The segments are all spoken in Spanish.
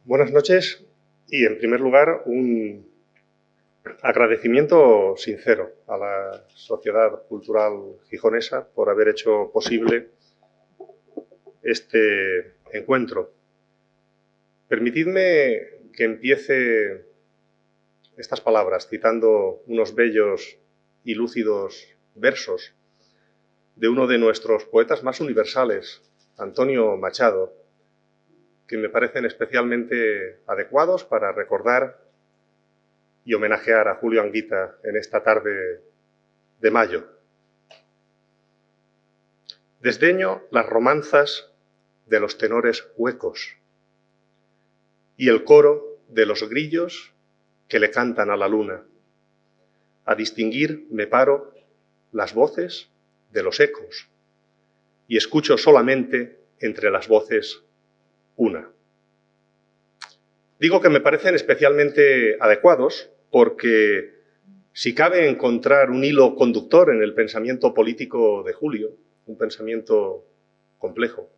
Buenas noches y, en primer lugar, un agradecimiento sincero a la Sociedad Cultural Gijonesa por haber hecho posible este encuentro. Permitidme que empiece estas palabras citando unos bellos y lúcidos versos de uno de nuestros poetas más universales, Antonio Machado, que me parecen especialmente adecuados para recordar y homenajear a Julio Anguita en esta tarde de mayo. Desdeño las romanzas de los tenores huecos y el coro de los grillos que le cantan a la luna. A distinguir me paro las voces de los ecos y escucho solamente entre las voces una. Digo que me parecen especialmente adecuados porque si cabe encontrar un hilo conductor en el pensamiento político de Julio, un pensamiento complejo,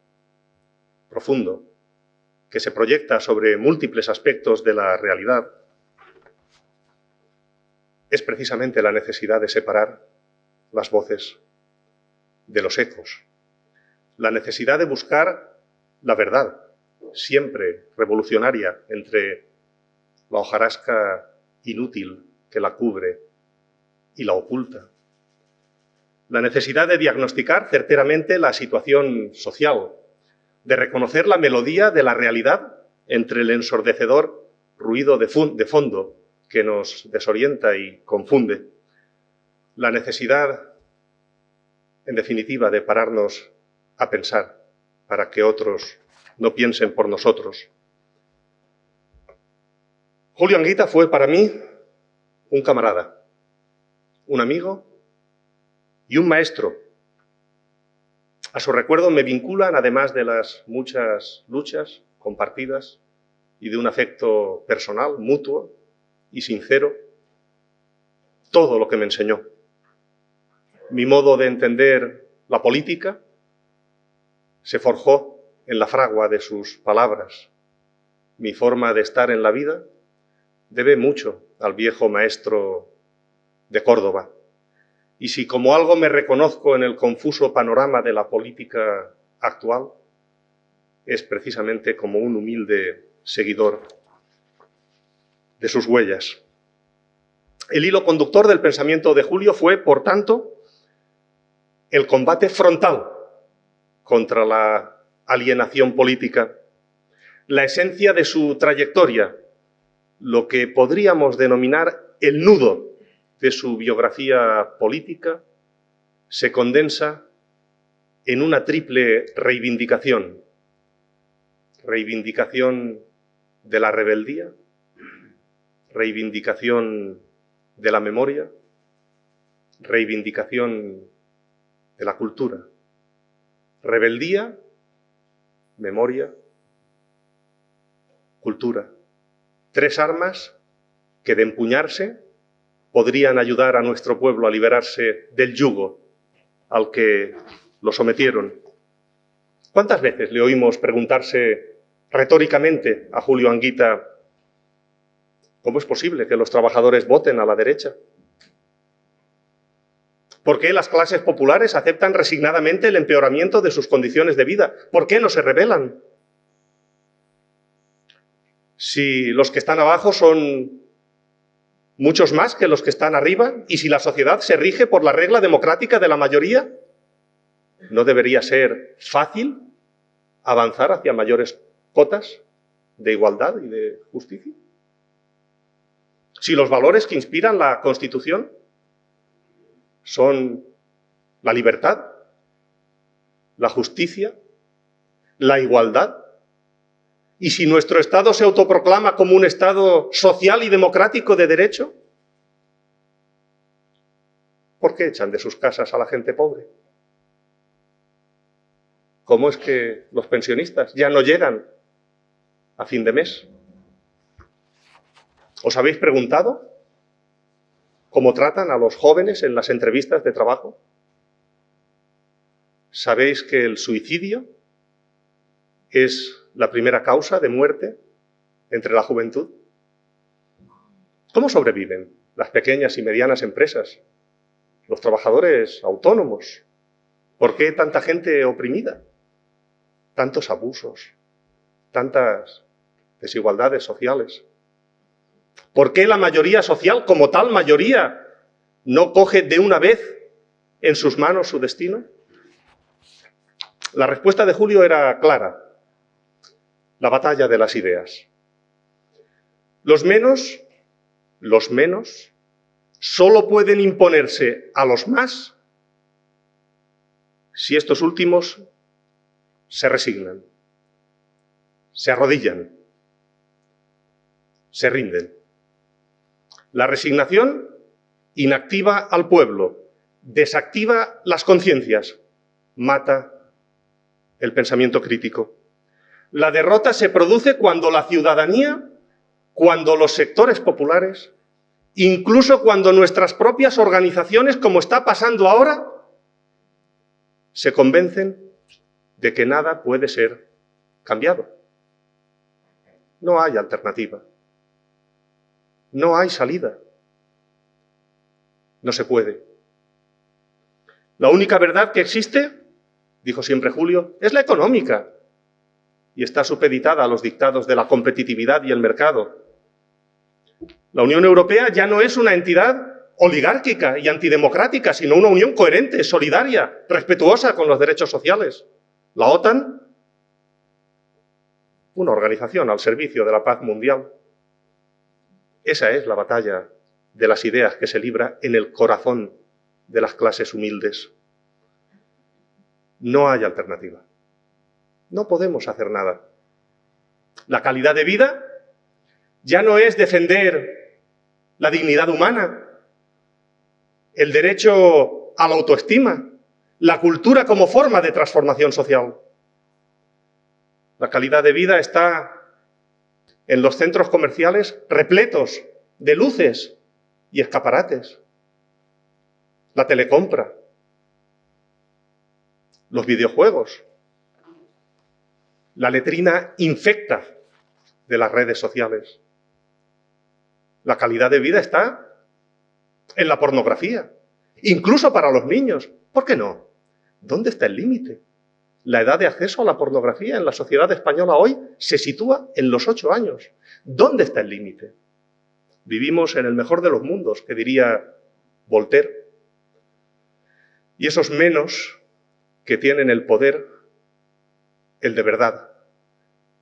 profundo, que se proyecta sobre múltiples aspectos de la realidad, es precisamente la necesidad de separar las voces de los ecos, la necesidad de buscar la verdad, siempre revolucionaria, entre la hojarasca inútil que la cubre y la oculta. La necesidad de diagnosticar certeramente la situación social, de reconocer la melodía de la realidad entre el ensordecedor ruido de fondo que nos desorienta y confunde. La necesidad, en definitiva, de pararnos a pensar para que otros no piensen por nosotros. Julio Anguita fue para mí un camarada, un amigo y un maestro. A su recuerdo me vinculan, además de las muchas luchas compartidas y de un afecto personal, mutuo y sincero, todo lo que me enseñó. Mi modo de entender la política se forjó en la fragua de sus palabras. Mi forma de estar en la vida debe mucho al viejo maestro de Córdoba. Y si como algo me reconozco en el confuso panorama de la política actual, es precisamente como un humilde seguidor de sus huellas. El hilo conductor del pensamiento de Julio fue, por tanto, el combate frontal contra la alienación política, la esencia de su trayectoria, lo que podríamos denominar el nudo de su biografía política, se condensa en una triple reivindicación. Reivindicación de la rebeldía, reivindicación de la memoria, reivindicación de la cultura. Rebeldía, memoria, cultura. Tres armas que, de empuñarse, podrían ayudar a nuestro pueblo a liberarse del yugo al que lo sometieron. ¿Cuántas veces le oímos preguntarse retóricamente a Julio Anguita cómo es posible que los trabajadores voten a la derecha? ¿Por qué las clases populares aceptan resignadamente el empeoramiento de sus condiciones de vida? ¿Por qué no se rebelan? Si los que están abajo son muchos más que los que están arriba, y si la sociedad se rige por la regla democrática de la mayoría, ¿no debería ser fácil avanzar hacia mayores cotas de igualdad y de justicia? Si los valores que inspiran la Constitución son la libertad, la justicia, la igualdad, y si nuestro Estado se autoproclama como un Estado social y democrático de derecho, ¿por qué echan de sus casas a la gente pobre? ¿Cómo es que los pensionistas ya no llegan a fin de mes? ¿Os habéis preguntado cómo tratan a los jóvenes en las entrevistas de trabajo? ¿Sabéis que el suicidio es la primera causa de muerte entre la juventud? ¿Cómo sobreviven las pequeñas y medianas empresas, los trabajadores autónomos? ¿Por qué tanta gente oprimida? Tantos abusos, tantas desigualdades sociales. ¿Por qué la mayoría social, como tal mayoría, no coge de una vez en sus manos su destino? La respuesta de Julio era clara: la batalla de las ideas. Los menos solo pueden imponerse a los más si estos últimos se resignan, se arrodillan, se rinden. La resignación inactiva al pueblo, desactiva las conciencias, mata el pensamiento crítico. La derrota se produce cuando la ciudadanía, cuando los sectores populares, incluso cuando nuestras propias organizaciones, como está pasando ahora, se convencen de que nada puede ser cambiado. No hay alternativa. No hay salida. No se puede. La única verdad que existe, dijo siempre Julio, es la económica, y está supeditada a los dictados de la competitividad y el mercado. La Unión Europea ya no es una entidad oligárquica y antidemocrática, sino una unión coherente, solidaria, respetuosa con los derechos sociales. La OTAN, una organización al servicio de la paz mundial. Esa es la batalla de las ideas que se libra en el corazón de las clases humildes. No hay alternativa. No podemos hacer nada. La calidad de vida ya no es defender la dignidad humana, el derecho a la autoestima, la cultura como forma de transformación social. La calidad de vida está en los centros comerciales repletos de luces y escaparates. La telecompra, los videojuegos, la letrina infecta de las redes sociales. La calidad de vida está en la pornografía, incluso para los niños. ¿Por qué no? ¿Dónde está el límite? La edad de acceso a la pornografía en la sociedad española hoy se sitúa en los 8 años. ¿Dónde está el límite? Vivimos en el mejor de los mundos, que diría Voltaire. Y esos menos que tienen el poder, el de verdad,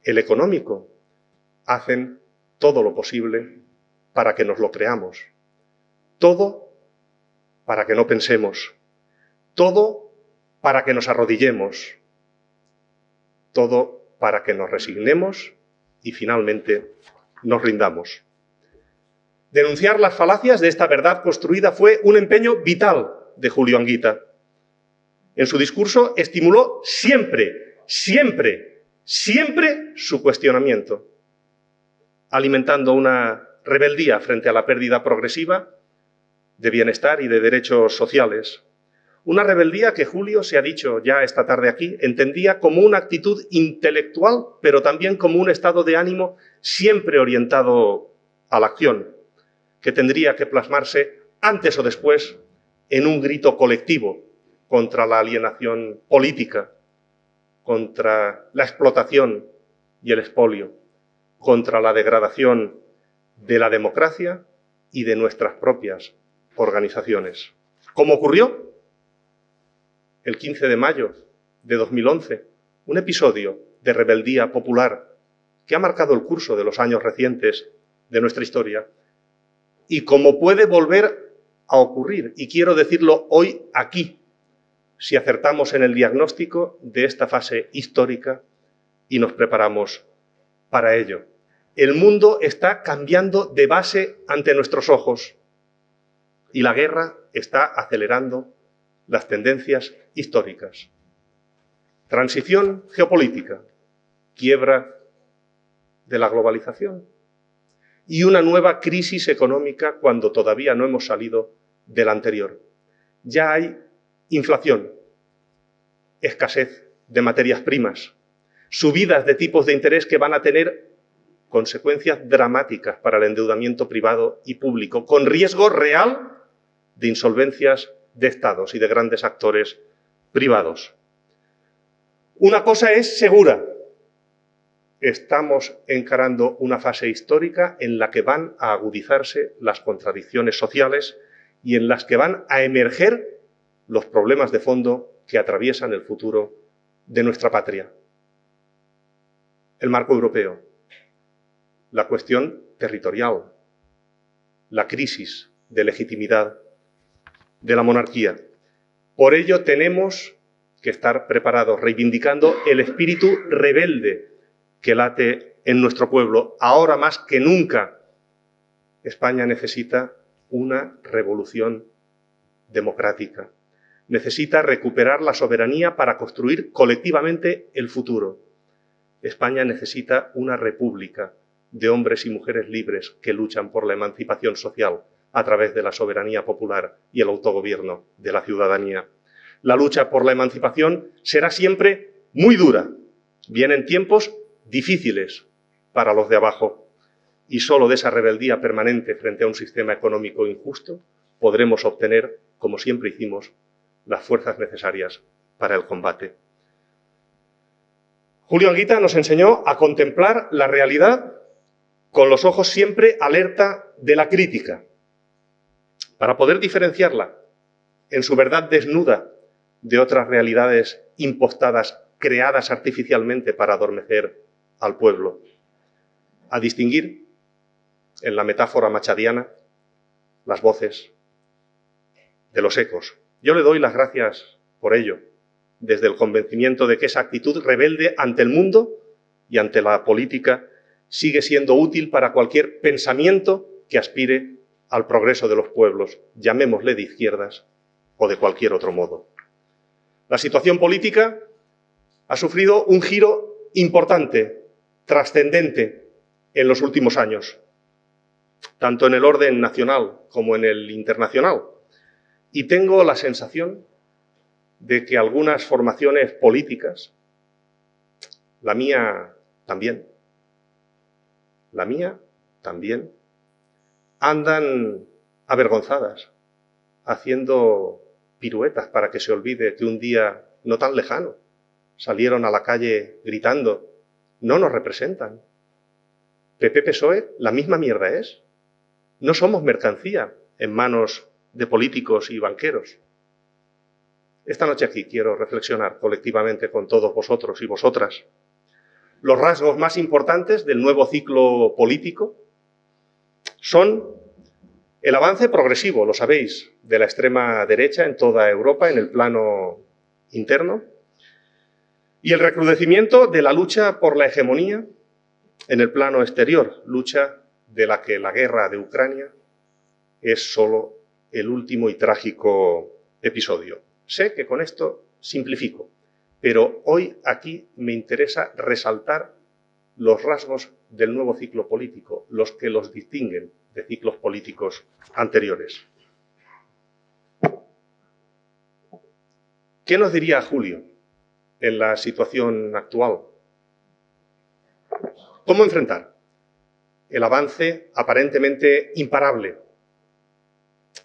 el económico, hacen todo lo posible para que nos lo creamos. Todo para que no pensemos. Todo para que nos arrodillemos. Todo para que nos resignemos y finalmente nos rindamos. Denunciar las falacias de esta verdad construida fue un empeño vital de Julio Anguita. En su discurso estimuló siempre su cuestionamiento, alimentando una rebeldía frente a la pérdida progresiva de bienestar y de derechos sociales. Una rebeldía que Julio, se ha dicho ya esta tarde aquí, entendía como una actitud intelectual, pero también como un estado de ánimo siempre orientado a la acción, que tendría que plasmarse antes o después en un grito colectivo contra la alienación política, contra la explotación y el expolio, contra la degradación de la democracia y de nuestras propias organizaciones. Como ocurrió el 15 de mayo de 2011, un episodio de rebeldía popular que ha marcado el curso de los años recientes de nuestra historia, y como puede volver a ocurrir, y quiero decirlo hoy aquí, si acertamos en el diagnóstico de esta fase histórica y nos preparamos para ello. El mundo está cambiando de base ante nuestros ojos y la guerra está acelerando las tendencias históricas. Transición geopolítica, quiebra de la globalización y una nueva crisis económica cuando todavía no hemos salido de la anterior. Ya hay inflación, escasez de materias primas, subidas de tipos de interés que van a tener consecuencias dramáticas para el endeudamiento privado y público, con riesgo real de insolvencias de estados y de grandes actores privados. Una cosa es segura: estamos encarando una fase histórica en la que van a agudizarse las contradicciones sociales y en las que van a emerger los problemas de fondo que atraviesan el futuro de nuestra patria. El marco europeo, la cuestión territorial, la crisis de legitimidad de la monarquía. Por ello tenemos que estar preparados, reivindicando el espíritu rebelde que late en nuestro pueblo. Ahora más que nunca, España necesita una revolución democrática. Necesita recuperar la soberanía para construir colectivamente el futuro. España necesita una república de hombres y mujeres libres que luchan por la emancipación social a través de la soberanía popular y el autogobierno de la ciudadanía. La lucha por la emancipación será siempre muy dura. Vienen tiempos difíciles para los de abajo, y solo de esa rebeldía permanente frente a un sistema económico injusto podremos obtener, como siempre hicimos, las fuerzas necesarias para el combate. Julio Anguita nos enseñó a contemplar la realidad con los ojos siempre alerta de la crítica, para poder diferenciarla en su verdad desnuda de otras realidades impostadas, creadas artificialmente para adormecer al pueblo, a distinguir, en la metáfora machadiana, las voces de los ecos. Yo le doy las gracias por ello, desde el convencimiento de que esa actitud rebelde ante el mundo y ante la política sigue siendo útil para cualquier pensamiento que aspire al progreso de los pueblos, llamémosle de izquierdas o de cualquier otro modo. La situación política ha sufrido un giro importante, trascendente, en los últimos años, tanto en el orden nacional como en el internacional. Y tengo la sensación de que algunas formaciones políticas, la mía también, andan avergonzadas, haciendo piruetas para que se olvide que un día no tan lejano salieron a la calle gritando: no nos representan. PP-PSOE, la misma mierda es. No somos mercancía en manos de políticos y banqueros. Esta noche aquí quiero reflexionar colectivamente con todos vosotros y vosotras los rasgos más importantes del nuevo ciclo político. Son el avance progresivo, lo sabéis, de la extrema derecha en toda Europa en el plano interno, y el recrudecimiento de la lucha por la hegemonía en el plano exterior, lucha de la que la guerra de Ucrania es solo el último y trágico episodio. Sé que con esto simplifico, pero hoy aquí me interesa resaltar los rasgos del nuevo ciclo político, los que los distinguen de ciclos políticos anteriores. ¿Qué nos diría Julio en la situación actual? ¿Cómo enfrentar el avance aparentemente imparable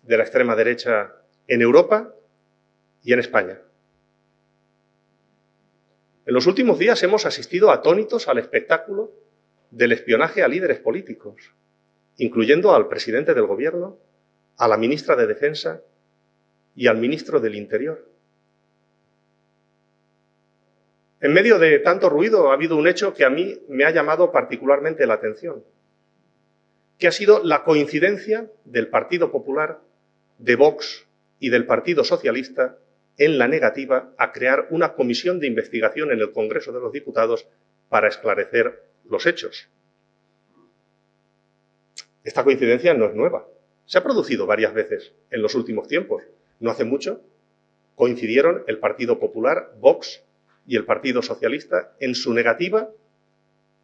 de la extrema derecha en Europa y en España? En los últimos días hemos asistido atónitos al espectáculo del espionaje a líderes políticos, incluyendo al presidente del Gobierno, a la ministra de Defensa y al ministro del Interior. En medio de tanto ruido ha habido un hecho que a mí me ha llamado particularmente la atención, que ha sido la coincidencia del Partido Popular, de Vox y del Partido Socialista en la negativa a crear una comisión de investigación en el Congreso de los Diputados para esclarecer los hechos. Esta coincidencia no es nueva. Se ha producido varias veces en los últimos tiempos. No hace mucho coincidieron el Partido Popular, Vox y el Partido Socialista en su negativa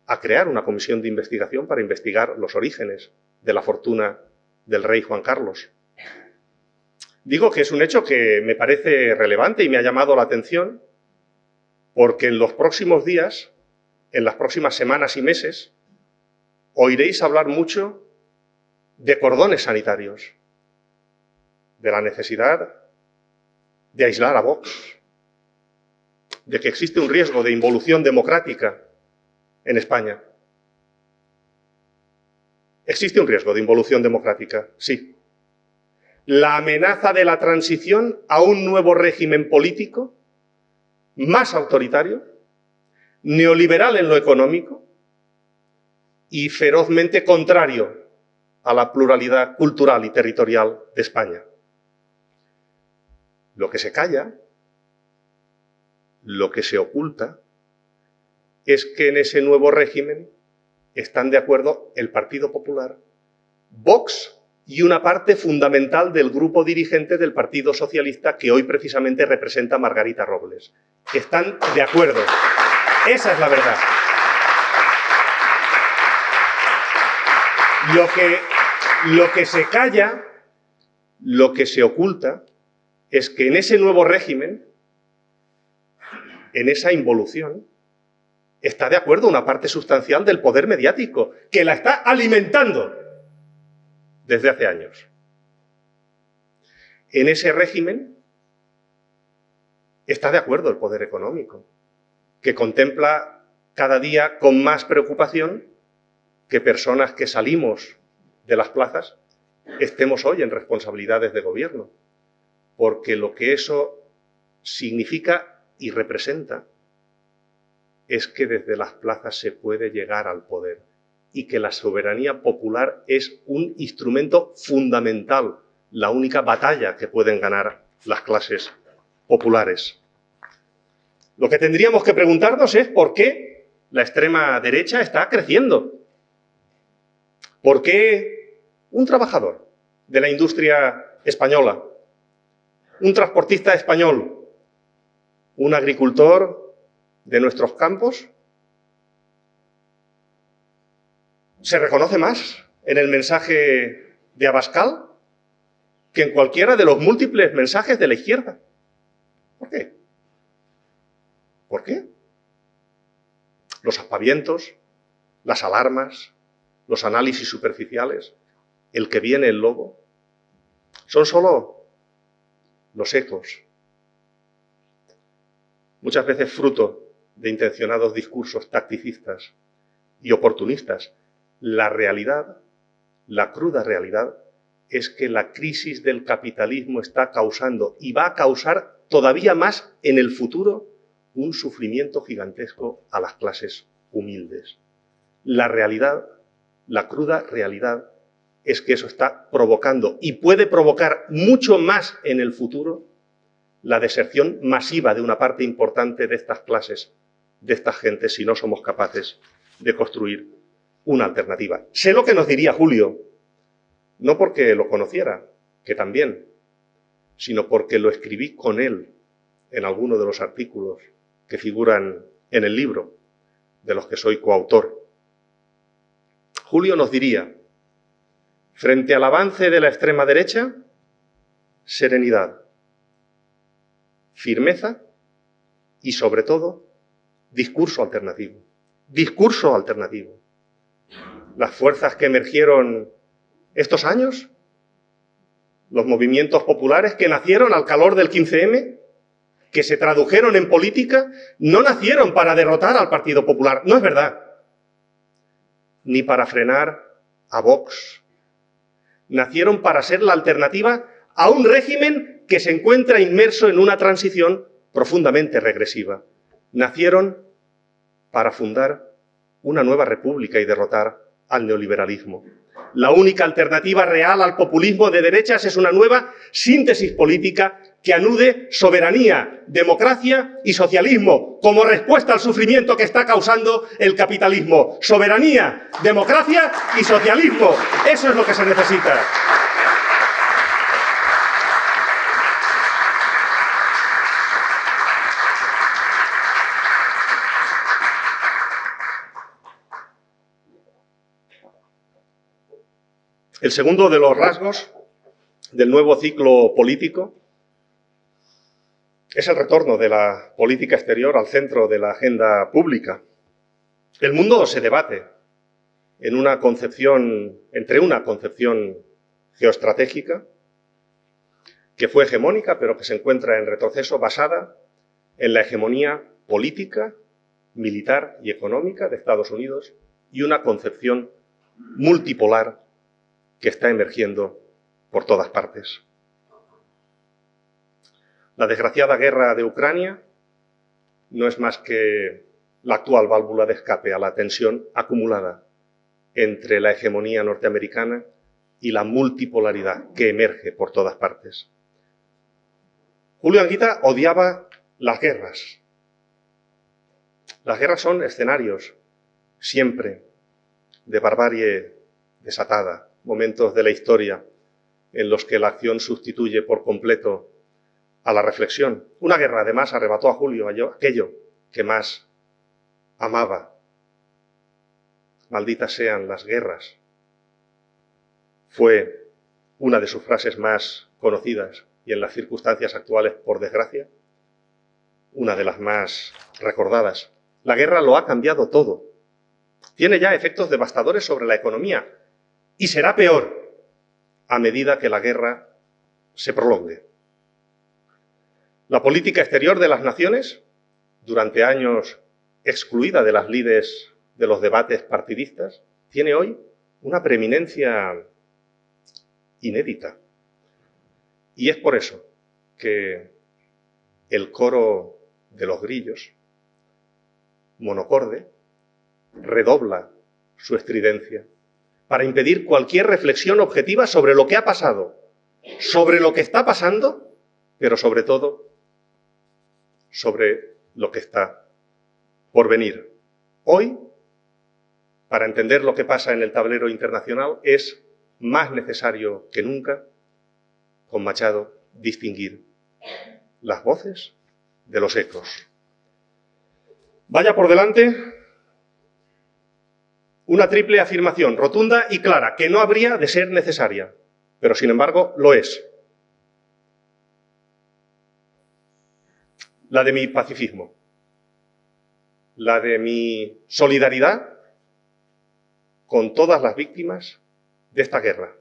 a crear una comisión de investigación para investigar los orígenes de la fortuna del rey Juan Carlos. Digo que es un hecho que me parece relevante y me ha llamado la atención porque en los próximos días, en las próximas semanas y meses, oiréis hablar mucho de cordones sanitarios, de la necesidad de aislar a Vox, de que existe un riesgo de involución democrática en España. ¿Existe un riesgo de involución democrática? Sí. La amenaza de la transición a un nuevo régimen político más autoritario, neoliberal en lo económico y ferozmente contrario a la pluralidad cultural y territorial de España. Lo que se calla, lo que se oculta, es que en ese nuevo régimen están de acuerdo el Partido Popular, Vox y una parte fundamental del grupo dirigente del Partido Socialista que hoy precisamente representa a Margarita Robles. Están de acuerdo. Esa es la verdad. Lo que se calla, lo que se oculta, es que en ese nuevo régimen, en esa involución, está de acuerdo una parte sustancial del poder mediático, que la está alimentando desde hace años. En ese régimen está de acuerdo el poder económico, que contempla cada día con más preocupación que personas que salimos de las plazas estemos hoy en responsabilidades de gobierno, porque lo que eso significa y representa es que desde las plazas se puede llegar al poder y que la soberanía popular es un instrumento fundamental, la única batalla que pueden ganar las clases populares. Lo que tendríamos que preguntarnos es por qué la extrema derecha está creciendo. ¿Por qué un trabajador de la industria española, un transportista español, un agricultor de nuestros campos, se reconoce más en el mensaje de Abascal que en cualquiera de los múltiples mensajes de la izquierda? ¿Por qué? ¿Por qué? Los aspavientos, las alarmas, los análisis superficiales, el que viene el lobo, son solo los ecos, muchas veces fruto de intencionados discursos tacticistas y oportunistas. La realidad, la cruda realidad, es que la crisis del capitalismo está causando y va a causar todavía más en el futuro un sufrimiento gigantesco a las clases humildes. La realidad, la cruda realidad, es que eso está provocando y puede provocar mucho más en el futuro la deserción masiva de una parte importante de estas clases, de estas gentes, si no somos capaces de construir una alternativa. Sé lo que nos diría Julio, no porque lo conociera, que también, sino porque lo escribí con él en alguno de los artículos que figuran en el libro, de los que soy coautor. Julio nos diría, frente al avance de la extrema derecha, serenidad, firmeza y, sobre todo, discurso alternativo. Discurso alternativo. Las fuerzas que emergieron estos años, los movimientos populares que nacieron al calor del 15M, que se tradujeron en política, no nacieron para derrotar al Partido Popular. No es verdad. Ni para frenar a Vox. Nacieron para ser la alternativa a un régimen que se encuentra inmerso en una transición profundamente regresiva. Nacieron para fundar una nueva república y derrotar al neoliberalismo. La única alternativa real al populismo de derechas es una nueva síntesis política que anude soberanía, democracia y socialismo como respuesta al sufrimiento que está causando el capitalismo. Soberanía, democracia y socialismo. Eso es lo que se necesita. El segundo de los rasgos del nuevo ciclo político es el retorno de la política exterior al centro de la agenda pública. El mundo se debate entre una concepción geoestratégica que fue hegemónica, pero que se encuentra en retroceso, basada en la hegemonía política, militar y económica de Estados Unidos, y una concepción multipolar que está emergiendo por todas partes. La desgraciada guerra de Ucrania no es más que la actual válvula de escape a la tensión acumulada entre la hegemonía norteamericana y la multipolaridad que emerge por todas partes. Julio Anguita odiaba las guerras. Las guerras son escenarios, siempre, de barbarie desatada, momentos de la historia en los que la acción sustituye por completo a la reflexión. Una guerra, además, arrebató a Julio aquello que más amaba. Malditas sean las guerras. Fue una de sus frases más conocidas y en las circunstancias actuales, por desgracia, una de las más recordadas. La guerra lo ha cambiado todo. Tiene ya efectos devastadores sobre la economía y será peor a medida que la guerra se prolongue. La política exterior de las naciones, durante años excluida de las lides de los debates partidistas, tiene hoy una preeminencia inédita. Y es por eso que el coro de los grillos, monocorde, redobla su estridencia para impedir cualquier reflexión objetiva sobre lo que ha pasado, sobre lo que está pasando, pero sobre todo sobre lo que está por venir. Hoy, para entender lo que pasa en el tablero internacional, es más necesario que nunca, con Machado, distinguir las voces de los ecos. Vaya por delante una triple afirmación rotunda y clara, que no habría de ser necesaria, pero sin embargo lo es. La de mi pacifismo, la de mi solidaridad con todas las víctimas de esta guerra,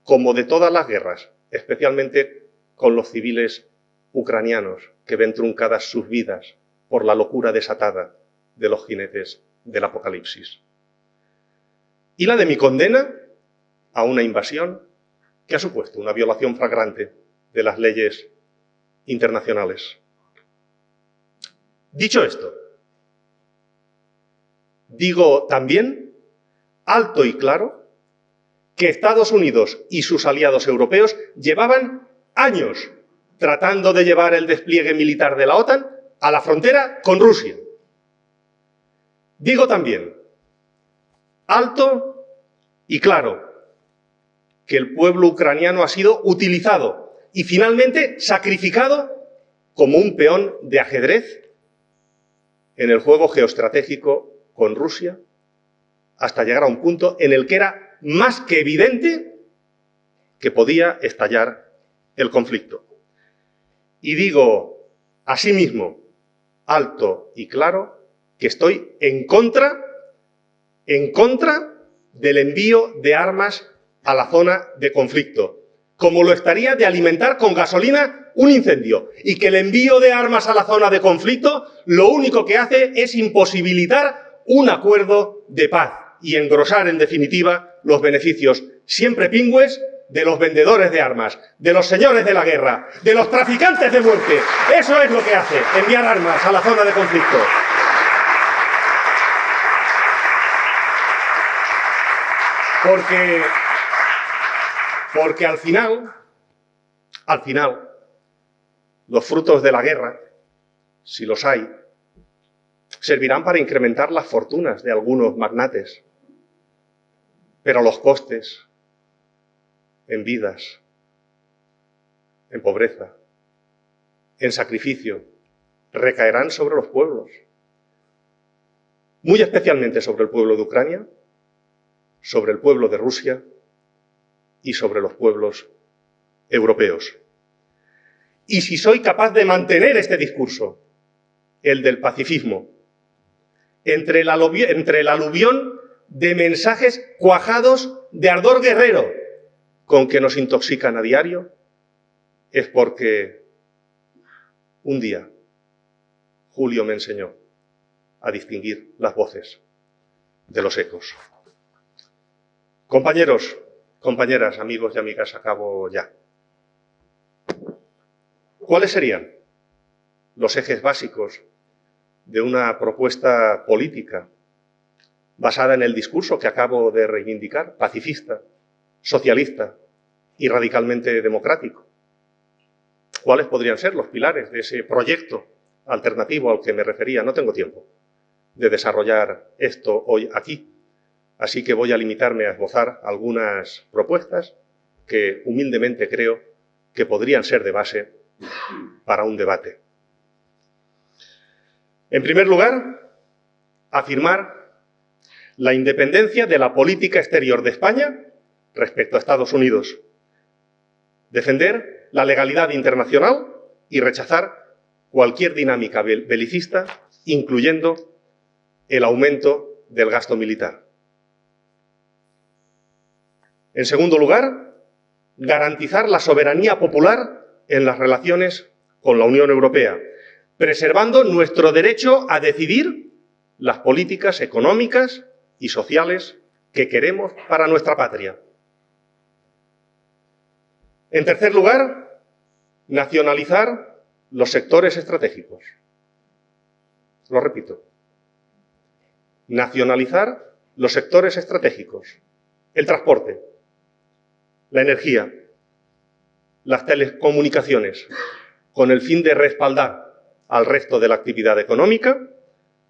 como de todas las guerras, especialmente con los civiles ucranianos que ven truncadas sus vidas por la locura desatada de los jinetes del apocalipsis. Y la de mi condena a una invasión que ha supuesto una violación flagrante de las leyes internacionales. Dicho esto, digo también, alto y claro, que Estados Unidos y sus aliados europeos llevaban años tratando de llevar el despliegue militar de la OTAN a la frontera con Rusia. Digo también, alto y claro, que el pueblo ucraniano ha sido utilizado y finalmente sacrificado como un peón de ajedrez en el juego geoestratégico con Rusia, hasta llegar a un punto en el que era más que evidente que podía estallar el conflicto. Y digo, asimismo, alto y claro, que estoy en contra del envío de armas a la zona de conflicto, como lo estaría de alimentar con gasolina un incendio, y que el envío de armas a la zona de conflicto lo único que hace es imposibilitar un acuerdo de paz y engrosar, en definitiva, los beneficios siempre pingües de los vendedores de armas, de los señores de la guerra, de los traficantes de muerte. Eso es lo que hace, enviar armas a la zona de conflicto. Porque al final, los frutos de la guerra, si los hay, servirán para incrementar las fortunas de algunos magnates, pero los costes en vidas, en pobreza, en sacrificio, recaerán sobre los pueblos, muy especialmente sobre el pueblo de Ucrania, sobre el pueblo de Rusia y sobre los pueblos europeos. Y si soy capaz de mantener este discurso, el del pacifismo, entre el aluvión de mensajes cuajados de ardor guerrero con que nos intoxican a diario, es porque un día Julio me enseñó a distinguir las voces de los ecos. Compañeros, compañeras, amigos y amigas, acabo ya. ¿Cuáles serían los ejes básicos de una propuesta política basada en el discurso que acabo de reivindicar, pacifista, socialista y radicalmente democrático? ¿Cuáles podrían ser los pilares de ese proyecto alternativo al que me refería? No tengo tiempo de desarrollar esto hoy aquí, así que voy a limitarme a esbozar algunas propuestas que humildemente creo que podrían ser de base para un debate. En primer lugar, afirmar la independencia de la política exterior de España respecto a Estados Unidos, defender la legalidad internacional y rechazar cualquier dinámica belicista, incluyendo el aumento del gasto militar. En segundo lugar, garantizar la soberanía popular en las relaciones con la Unión Europea, preservando nuestro derecho a decidir las políticas económicas y sociales que queremos para nuestra patria. En tercer lugar, nacionalizar los sectores estratégicos. Lo repito. Nacionalizar los sectores estratégicos. El transporte, la energía, las telecomunicaciones, con el fin de respaldar al resto de la actividad económica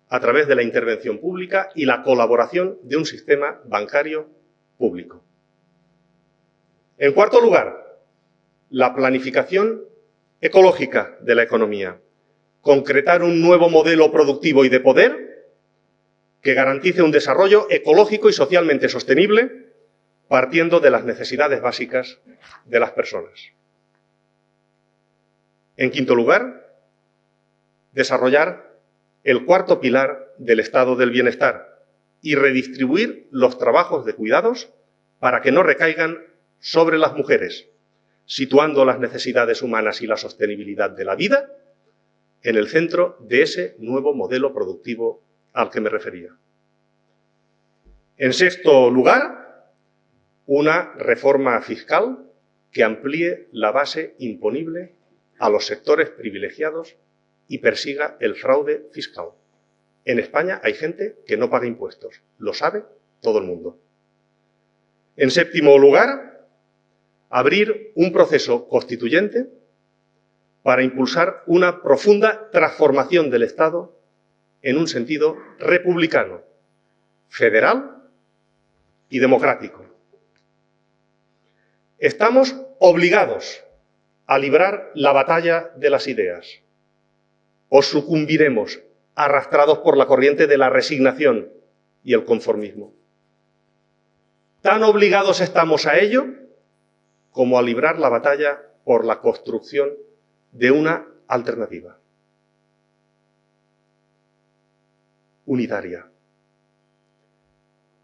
a través de la intervención pública y la colaboración de un sistema bancario público. En cuarto lugar, la planificación ecológica de la economía. Concretar un nuevo modelo productivo y de poder que garantice un desarrollo ecológico y socialmente sostenible partiendo de las necesidades básicas de las personas. En quinto lugar, desarrollar el cuarto pilar del estado del bienestar y redistribuir los trabajos de cuidados para que no recaigan sobre las mujeres, situando las necesidades humanas y la sostenibilidad de la vida en el centro de ese nuevo modelo productivo al que me refería. En sexto lugar, una reforma fiscal que amplíe la base imponible a los sectores privilegiados y persiga el fraude fiscal. En España hay gente que no paga impuestos, lo sabe todo el mundo. En séptimo lugar, abrir un proceso constituyente para impulsar una profunda transformación del Estado en un sentido republicano, federal y democrático. Estamos obligados a librar la batalla de las ideas. O sucumbiremos arrastrados por la corriente de la resignación y el conformismo. Tan obligados estamos a ello como a librar la batalla por la construcción de una alternativa unitaria,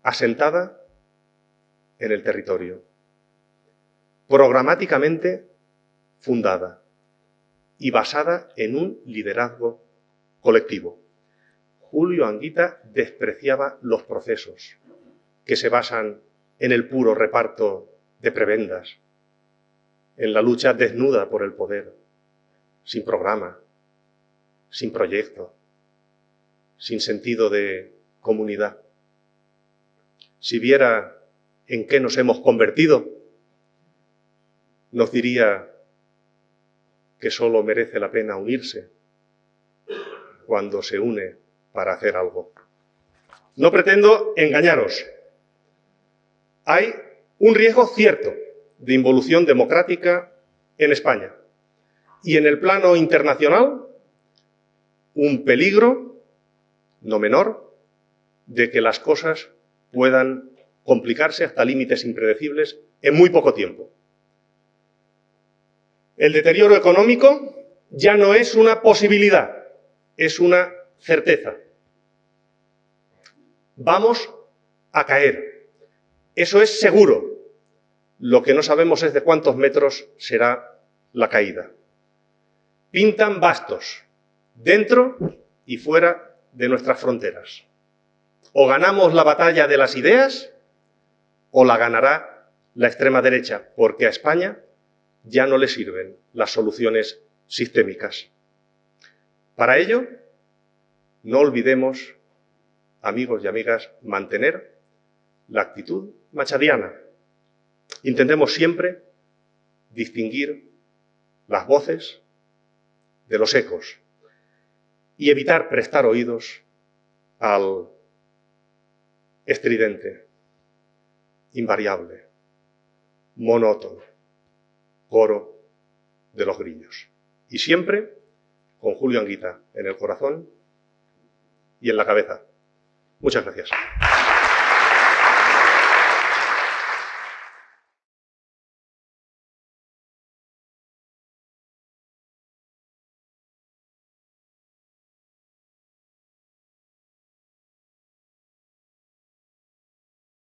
asentada en el territorio, programáticamente fundada y basada en un liderazgo colectivo. Julio Anguita despreciaba los procesos que se basan en el puro reparto de prebendas, en la lucha desnuda por el poder, sin programa, sin proyecto, sin sentido de comunidad. Si viera en qué nos hemos convertido, nos diría que solo merece la pena unirse cuando se une para hacer algo. No pretendo engañaros. Hay un riesgo cierto de involución democrática en España y en el plano internacional un peligro no menor de que las cosas puedan complicarse hasta límites impredecibles en muy poco tiempo. El deterioro económico ya no es una posibilidad, es una certeza. Vamos a caer. Eso es seguro. Lo que no sabemos es de cuántos metros será la caída. Pintan bastos, dentro y fuera de nuestras fronteras. O ganamos la batalla de las ideas, o la ganará la extrema derecha, porque a España ya no le sirven las soluciones sistémicas. Para ello, no olvidemos, amigos y amigas, mantener la actitud machadiana. Intentemos siempre distinguir las voces de los ecos y evitar prestar oídos al estridente, invariable, monótono coro de los grillos. Y siempre con Julio Anguita en el corazón y en la cabeza. Muchas gracias.